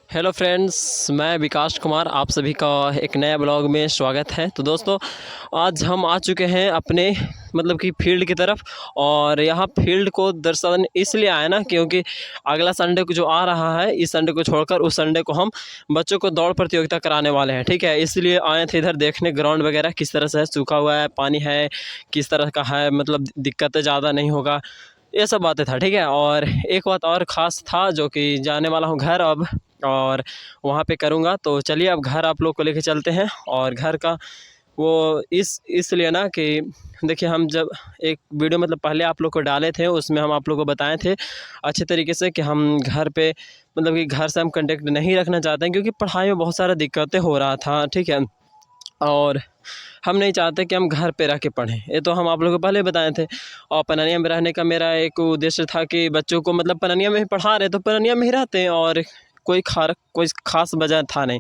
Hello friends, मैं विकास कुमार आप सभी का एक नया ब्लॉग में स्वागत है। तो दोस्तों, आज हम आ चुके हैं अपने मतलब कि फील्ड की तरफ। और यहाँ फील्ड को दर्शन इसलिए आए ना, क्योंकि अगला संडे को जो आ रहा है, इस संडे को छोड़कर उस संडे को हम बच्चों को दौड़ प्रतियोगिता कराने वाले हैं। ठीक है, इसलिए आए थे इधर देखने ग्राउंड वगैरह किस तरह से है, सूखा हुआ है, पानी है, किस तरह का है, मतलब दिक्कतें ज़्यादा नहीं होगा, ये सब बातें था। ठीक है, और एक बात और ख़ास था जो कि जाने वाला हूँ घर अब, और वहाँ पे करूँगा। तो चलिए अब घर आप लोग को लेके चलते हैं। और घर का वो इसलिए ना कि देखिए, हम जब एक वीडियो मतलब पहले आप लोग को डाले थे, उसमें हम आप लोग को बताए थे अच्छे तरीके से कि हम घर पे मतलब कि घर से हम कांटेक्ट नहीं रखना चाहते हैं, क्योंकि पढ़ाई में बहुत सारा दिक्कतें हो रहा था। ठीक है, और हम नहीं चाहते कि हम घर पे रह के पढ़ें, ये तो हम आप लोगों को पहले बताए थे। और पननिया में रहने का मेरा एक उद्देश्य था कि बच्चों को मतलब पननिया में ही पढ़ा रहे तो पननिया में ही रहते हैं, और कोई ख़ास वजह था नहीं।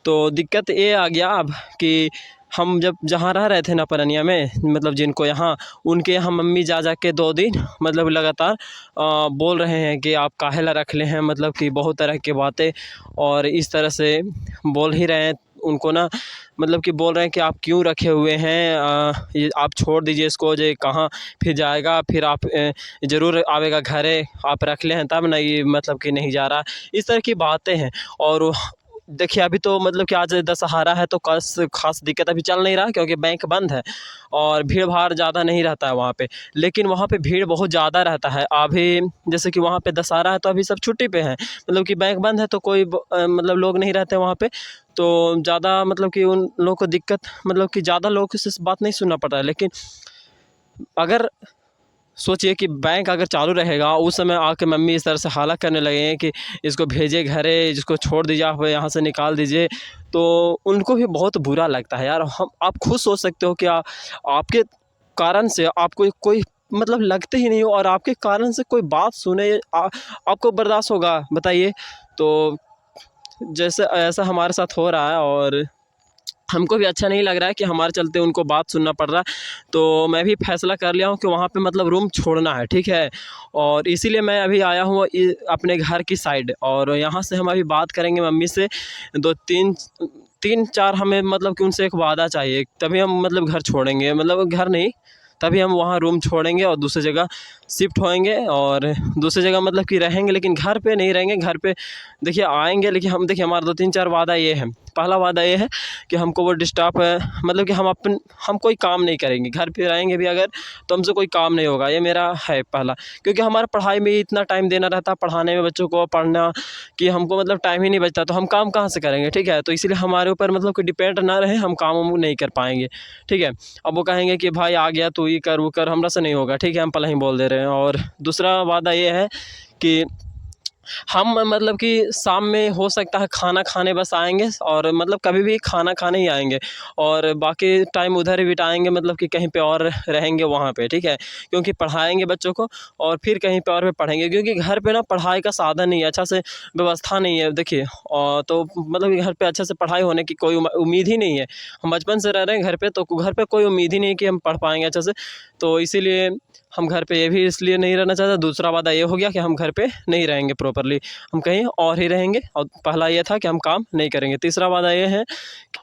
तो दिक्कत ये आ गया अब कि हम जब जहाँ रह रहे थे ना पननिया में, मतलब जिनको यहाँ उनके यहाँ मम्मी जा के 2 दिन मतलब लगातार बोल रहे हैं कि आप काहेला रख ले हैं, मतलब कि बहुत तरह की बातें और इस तरह से बोल ही रहे हैं उनको ना, मतलब कि बोल रहे हैं कि आप क्यों रखे हुए हैं, ये आप छोड़ दीजिए इसको, जो कहाँ फिर जाएगा, फिर आप ज़रूर आवेगा घरे, आप रख ले हैं तब ना, ये मतलब कि नहीं जा रहा, इस तरह की बातें हैं। और देखिए, अभी तो मतलब कि आज दशहरा है तो खास दिक्कत अभी चल नहीं रहा, क्योंकि बैंक बंद है और भीड़ भाड़ ज़्यादा नहीं रहता है वहाँ पे। लेकिन वहाँ पे भीड़ बहुत ज़्यादा रहता है अभी, जैसे कि वहाँ पे दशहरा है तो अभी सब छुट्टी पे हैं, मतलब कि बैंक बंद है तो कोई मतलब लोग नहीं रहते वहाँ पे। तो ज़्यादा मतलब कि उन लोगों को दिक्कत, मतलब कि ज़्यादा लोगों से बात नहीं सुनना पड़ रहा है। लेकिन अगर सोचिए कि बैंक अगर चालू रहेगा, उस समय आके मम्मी इस तरह से हाला करने लगे हैं कि इसको भेजिए घरे, जिसको छोड़ दीजिए, आप यहाँ से निकाल दीजिए, तो उनको भी बहुत बुरा लगता है यार। हम आप खुद सोच सकते हो कि आपके कारण से आपको कोई मतलब लगते ही नहीं हो, और आपके कारण से कोई बात सुने आपको बर्दाश्त होगा, बताइए। तो जैसे ऐसा हमारे साथ हो रहा है, और हमको भी अच्छा नहीं लग रहा है कि हमारे चलते उनको बात सुनना पड़ रहा है। तो मैं भी फैसला कर लिया हूँ कि वहाँ पे मतलब रूम छोड़ना है। ठीक है, और इसीलिए मैं अभी आया हूँ अपने घर की साइड, और यहाँ से हम अभी बात करेंगे मम्मी से। 2 3 3 4 हमें मतलब कि उनसे एक वादा चाहिए, तभी हम मतलब घर छोड़ेंगे, मतलब घर नहीं, तभी हम वहाँ रूम छोड़ेंगे और दूसरी जगह शिफ्ट होएंगे, और दूसरी जगह मतलब कि रहेंगे, लेकिन घर पे नहीं रहेंगे। घर पे देखिए आएंगे, लेकिन हम देखिए हमारा 2 3 4 वादा ये है। पहला वादा ये है कि हमको वो डिस्टर्ब मतलब कि हम कोई काम नहीं करेंगे, घर पे रहेंगे भी अगर तो हमसे कोई काम नहीं होगा, ये मेरा है पहला। क्योंकि हमारा पढ़ाई में इतना टाइम देना रहता है, पढ़ाने में बच्चों को पढ़ना, कि हमको मतलब टाइम ही नहीं बचता, तो हम काम कहाँ से करेंगे। ठीक है, तो इसीलिए हमारे ऊपर मतलब कि डिपेंड ना रहे, हम काम वाम नहीं कर पाएंगे। ठीक है, अब वो कहेंगे कि भाई आ गया तो ये कर वो कर, हमरा से नहीं होगा। ठीक है, हम पहले ही बोल दे रहे हैं। और दूसरा वादा ये है कि हम मतलब कि शाम में हो सकता है खाना खाने बस आएँगे, और मतलब कभी भी खाना खाने ही आएँगे, और बाकी टाइम उधर ही बिताएँगे, मतलब कि कहीं पे और रहेंगे वहाँ पे। ठीक है, क्योंकि पढ़ाएँगे बच्चों को और फिर कहीं पे और पे पढ़ेंगे, क्योंकि घर पे ना पढ़ाई का साधन नहीं है, अच्छा से व्यवस्था नहीं है। देखिए तो मतलब कि घर पे अच्छे से पढ़ाई होने की कोई उम्मीद ही नहीं है। हम बचपन से रह रहे हैं घर पे, तो घर पे कोई उम्मीद ही नहीं है कि हम पढ़ पाएँगे अच्छे से। तो इसीलिए हम घर पे ये भी इसलिए नहीं रहना चाहते। दूसरा वादा ये हो गया कि हम घर पे नहीं रहेंगे प्रॉपरली, हम कहीं और ही रहेंगे। और पहला ये था कि हम काम नहीं करेंगे। तीसरा वादा ये है,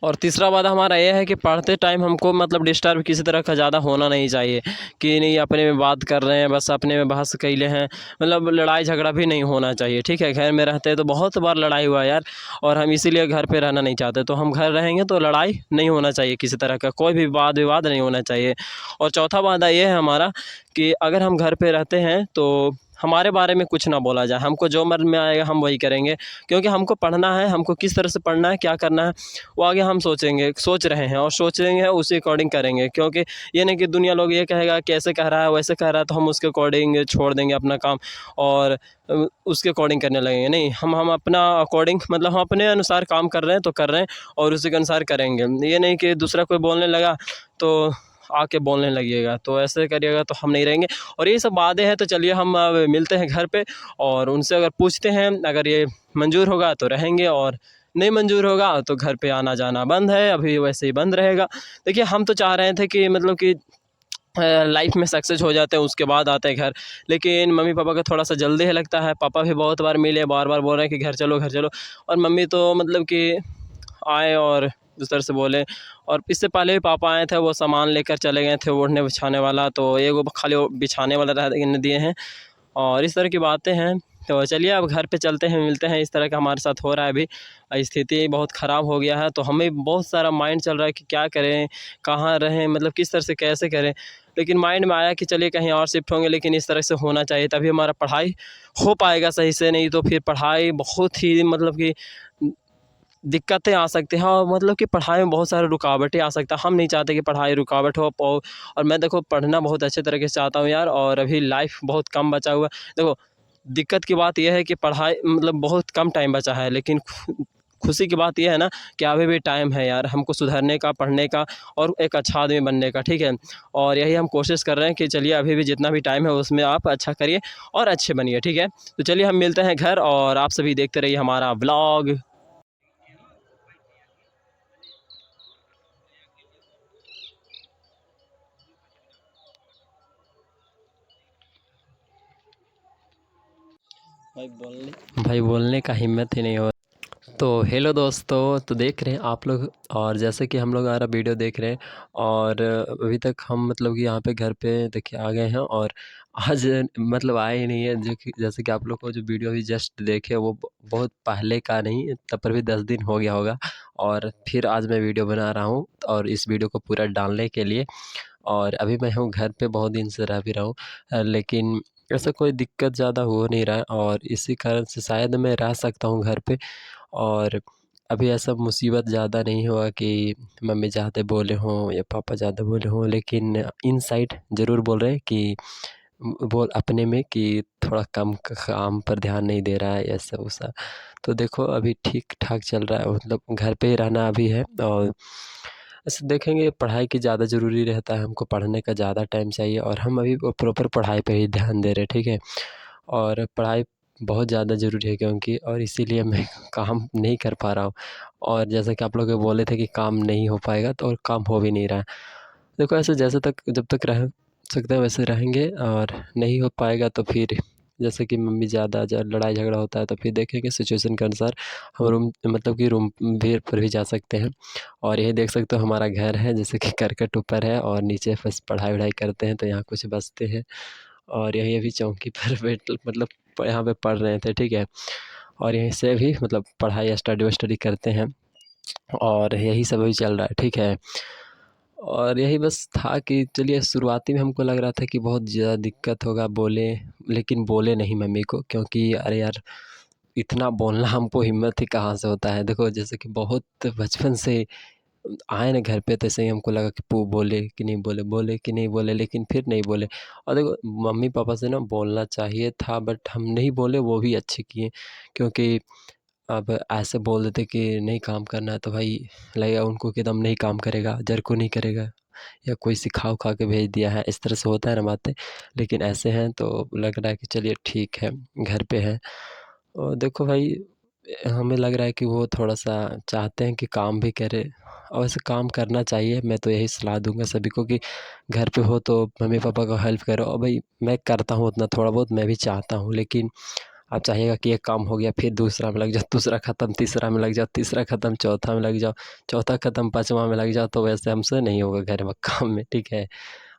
और तीसरा वादा हमारा ये है कि पढ़ते टाइम हमको मतलब डिस्टर्ब किसी तरह का ज़्यादा होना नहीं चाहिए, कि नहीं अपने में बात कर रहे हैं, बस अपने में बहस कैले हैं, मतलब लड़ाई झगड़ा भी नहीं होना चाहिए। ठीक है, घर में रहते हैं तो बहुत बार लड़ाई हुआ यार, और हम इसीलिए घर पे रहना नहीं चाहते। तो हम घर रहेंगे तो लड़ाई नहीं होना चाहिए, किसी तरह का कोई भी वाद विवाद नहीं होना चाहिए। और चौथा वादा ये है हमारा कि अगर हम घर पे रहते हैं तो हमारे बारे में कुछ ना बोला जाए, हमको जो मन में आएगा हम वही करेंगे, क्योंकि हमको पढ़ना है, हमको किस तरह से पढ़ना है, क्या करना है, वो आगे हम सोच रहे हैं, और सोचेंगे उसी अकॉर्डिंग करेंगे। क्योंकि ये नहीं कि दुनिया लोग ये कहेगा कैसे कह रहा है वैसे कह रहा है, तो हम उसके अकॉर्डिंग छोड़ देंगे अपना काम और उसके अकॉर्डिंग करने लगेंगे। नहीं, हम अपना अकॉर्डिंग मतलब हम अपने अनुसार काम कर रहे हैं तो कर रहे हैं, और उसी के अनुसार करेंगे। ये नहीं कि दूसरा कोई बोलने लगा तो आके बोलने लगिएगा, तो ऐसे करिएगा तो हम नहीं रहेंगे। और ये सब वादे हैं, तो चलिए हम अब मिलते हैं घर पे, और उनसे अगर पूछते हैं, अगर ये मंजूर होगा तो रहेंगे, और नहीं मंजूर होगा तो घर पे आना जाना बंद है, अभी वैसे ही बंद रहेगा। देखिए, हम तो चाह रहे थे कि मतलब कि लाइफ में सक्सेस हो जाते हैं उसके बाद आते हैं घर। लेकिन मम्मी पापा का थोड़ा सा जल्दी है लगता है। पापा भी बहुत बार मिले, बार बार बोल रहे हैं कि घर चलो घर चलो, और मम्मी तो मतलब कि आए और उस तरह से बोले। और इससे पहले भी पापा आए थे, वो सामान लेकर चले गए थे ओढ़ने बिछाने वाला, तो एक वो खाली बिछाने वाला रह दिए हैं। और इस तरह की बातें हैं। तो चलिए अब घर पे चलते हैं, मिलते हैं। इस तरह का हमारे साथ हो रहा है अभी, स्थिति बहुत ख़राब हो गया है। तो हमें बहुत सारा माइंड चल रहा है कि क्या करें, कहाँ रहें, मतलब किस तरह से कैसे करें। लेकिन माइंड में आया कि चलिए कहीं और शिफ्ट होंगे, लेकिन इस तरह से होना चाहिए तभी हमारा पढ़ाई हो पाएगा सही से, नहीं तो फिर पढ़ाई बहुत ही मतलब कि दिक्कतें आ सकती हैं, और मतलब कि पढ़ाई में बहुत सारी रुकावटें आ सकता है। हम नहीं चाहते कि पढ़ाई रुकावट हो। और मैं देखो पढ़ना बहुत अच्छे तरीके से चाहता हूँ यार, और अभी लाइफ बहुत कम बचा हुआ है। देखो दिक्कत की बात यह है कि पढ़ाई मतलब बहुत कम टाइम बचा है, लेकिन खुशी की बात यह है ना कि अभी भी टाइम है यार हमको सुधरने का, पढ़ने का, और एक अच्छा आदमी बनने का, ठीक है। और यही हम कोशिश कर रहे हैं कि चलिए अभी भी जितना भी टाइम है उसमें आप अच्छा करिए और अच्छे बनिए, ठीक है। तो चलिए हम मिलते हैं घर, और आप सभी देखते रहिए हमारा व्लॉग। भाई बोलने का हिम्मत ही नहीं हो। तो हेलो दोस्तों, तो देख रहे हैं आप लोग, और जैसे कि हम लोग हमारा वीडियो देख रहे हैं, और अभी तक हम मतलब कि यहाँ पे घर पे देखिए आ गए हैं। और आज मतलब आए ही नहीं है, जो कि जैसे कि आप लोग को जो वीडियो अभी जस्ट देखे वो बहुत पहले का नहीं, तब पर भी 10 दिन हो गया होगा। और फिर आज मैं वीडियो बना रहा हूँ, और इस वीडियो को पूरा डालने के लिए। और अभी मैं हूँ घर पे, बहुत दिन से रह भी रहा हूँ, लेकिन ऐसा कोई दिक्कत ज़्यादा हो नहीं रहा है, और इसी कारण से शायद मैं रह सकता हूँ घर पे। और अभी ऐसा मुसीबत ज़्यादा नहीं हुआ कि मम्मी ज़्यादा बोले हों या पापा ज़्यादा बोले हों, लेकिन इनसाइड ज़रूर बोल रहे हैं कि बोल अपने में कि थोड़ा कम काम पर ध्यान नहीं दे रहा है, ऐसा वैसा। तो देखो अभी ठीक ठाक चल रहा है, मतलब घर पे ही रहना अभी है। और ऐसे देखेंगे पढ़ाई की ज़्यादा ज़रूरी रहता है, हमको पढ़ने का ज़्यादा टाइम चाहिए, और हम अभी प्रॉपर पढ़ाई पे ही ध्यान दे रहे हैं, ठीक है। और पढ़ाई बहुत ज़्यादा ज़रूरी है क्योंकि, और इसीलिए मैं काम नहीं कर पा रहा हूँ। और जैसा कि आप लोग बोले थे कि काम नहीं हो पाएगा, तो और काम हो भी नहीं रहा है। देखो ऐसे जैसे तक जब तक रह सकते हैं वैसे रहेंगे, और नहीं हो पाएगा तो फिर जैसे कि मम्मी ज़्यादा लड़ाई झगड़ा होता है तो फिर देखेंगे सिचुएशन के अनुसार हम रूम मतलब कि रूम भी पर भी जा सकते हैं। और यही देख सकते हो हमारा घर है, जैसे कि करकट ऊपर है, और नीचे बस पढ़ाई वढ़ाई करते हैं तो यहाँ कुछ बचते हैं। और यहीं अभी चौकी पर बैठ मतलब यहाँ पे पढ़ रहे थे, ठीक है। और यहीं से भी मतलब पढ़ाई स्टडी वस्टडी करते हैं, और यही सब अभी चल रहा है, ठीक है। और यही बस था कि चलिए शुरुआती में हमको लग रहा था कि बहुत ज़्यादा दिक्कत होगा, बोले, लेकिन बोले नहीं मम्मी को, क्योंकि अरे यार इतना बोलना हमको हिम्मत ही कहाँ से होता है। देखो जैसे कि बहुत बचपन से आए ना घर पे, तो ऐसे ही हमको लगा कि बोले कि नहीं बोले, बोले कि नहीं बोले, लेकिन फिर नहीं बोले। और देखो मम्मी पापा से ना बोलना चाहिए था, बट हम नहीं बोले, वो भी अच्छे किए। क्योंकि अब ऐसे बोल देते कि नहीं काम करना है, तो भाई लगेगा उनको कि दम नहीं काम करेगा, जर को नहीं करेगा, या कोई सिखा उखा के भेज दिया है, इस तरह से होता है ना बातें। लेकिन ऐसे हैं तो लग रहा है कि चलिए ठीक है, घर पे है। और देखो भाई हमें लग रहा है कि वो थोड़ा-सा चाहते हैं कि काम भी करें, और वैसे काम करना चाहिए। मैं तो यही सलाह दूँगा सभी को कि घर पे हो तो मम्मी-पापा को हेल्प करो। और भाई मैं करता हूँ उतना थोड़ा बहुत, मैं भी चाहता हूँ, लेकिन आप चाहिएगा कि एक काम हो गया फिर दूसरा में लग जाओ, दूसरा ख़त्म तीसरा में लग जाओ, तीसरा ख़त्म चौथा में लग जाओ, चौथा ख़त्म पाँचवां में लग जाओ, तो वैसे हमसे नहीं होगा घर में काम में, ठीक है।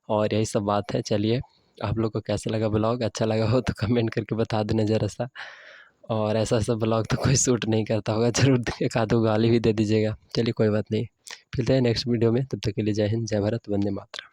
और यही सब बात है। चलिए आप लोग को कैसा लगा ब्लॉग, अच्छा लगा हो तो कमेंट करके बता देना ज़रा-सा। और ऐसा-ऐसा ब्लॉग तो कोई सूट नहीं करता होगा, ज़रूर एक आध दो गाली भी दे दीजिएगा। चलिए कोई बात नहीं, मिलते हैं नेक्स्ट वीडियो में, तब तक के लिए जय हिंद, जय भारत, वंदे मातरम।